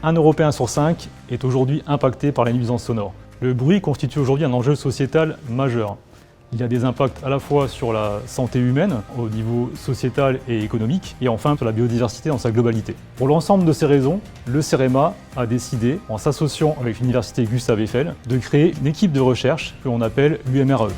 Un Européen sur 5 est aujourd'hui impacté par les nuisances sonores. Le bruit constitue aujourd'hui un enjeu sociétal majeur. Il y a des impacts à la fois sur la santé humaine, au niveau sociétal et économique, et enfin sur la biodiversité dans sa globalité. Pour l'ensemble de ces raisons, le CEREMA a décidé, en s'associant avec l'université Gustave Eiffel, de créer une équipe de recherche que l'on appelle l'UMRAE.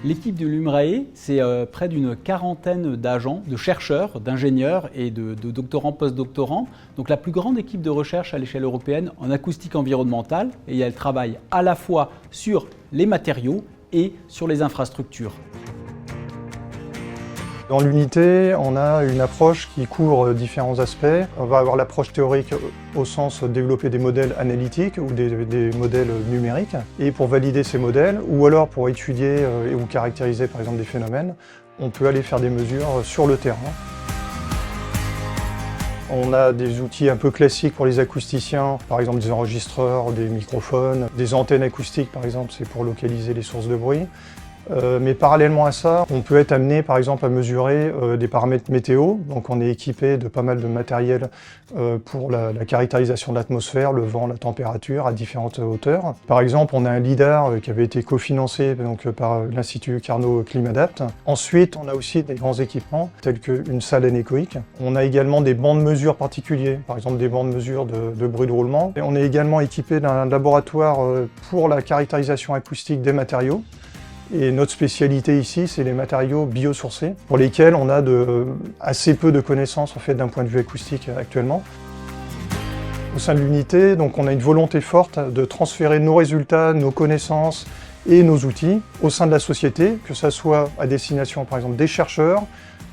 L'équipe de l'UMRAE, c'est près d'une quarantaine d'agents, de chercheurs, d'ingénieurs et de doctorants, post-doctorants. Donc la plus grande équipe de recherche à l'échelle européenne en acoustique environnementale. Et elle travaille à la fois sur les matériaux et sur les infrastructures. Dans l'unité, on a une approche qui couvre différents aspects. On va avoir l'approche théorique au sens de développer des modèles analytiques ou des modèles numériques. Et pour valider ces modèles, ou alors pour étudier ou caractériser par exemple des phénomènes, on peut aller faire des mesures sur le terrain. On a des outils un peu classiques pour les acousticiens, par exemple des enregistreurs, des microphones, des antennes acoustiques par exemple, c'est pour localiser les sources de bruit. Mais parallèlement à ça, on peut être amené par exemple à mesurer des paramètres météo. Donc on est équipé de pas mal de matériel pour la caractérisation de l'atmosphère, le vent, la température à différentes hauteurs. Par exemple, on a un lidar qui avait été cofinancé par l'Institut Carnot Climadapt. Ensuite, on a aussi des grands équipements tels qu'une salle anéchoïque. On a également des bancs de mesure particuliers, par exemple des bancs de mesure de bruit de roulement. Et on est également équipé d'un laboratoire pour la caractérisation acoustique des matériaux. Et notre spécialité ici, c'est les matériaux biosourcés, pour lesquels on a assez peu de connaissances en fait, d'un point de vue acoustique actuellement. Au sein de l'unité, donc, on a une volonté forte de transférer nos résultats, nos connaissances et nos outils au sein de la société, que ce soit à destination par exemple des chercheurs,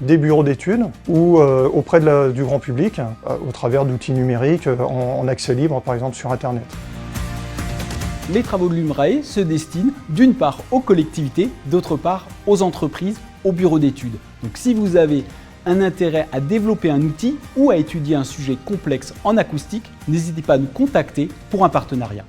des bureaux d'études ou auprès du grand public, au travers d'outils numériques en accès libre par exemple sur Internet. Les travaux de l'UMRAE se destinent d'une part aux collectivités, d'autre part aux entreprises, aux bureaux d'études. Donc si vous avez un intérêt à développer un outil ou à étudier un sujet complexe en acoustique, n'hésitez pas à nous contacter pour un partenariat.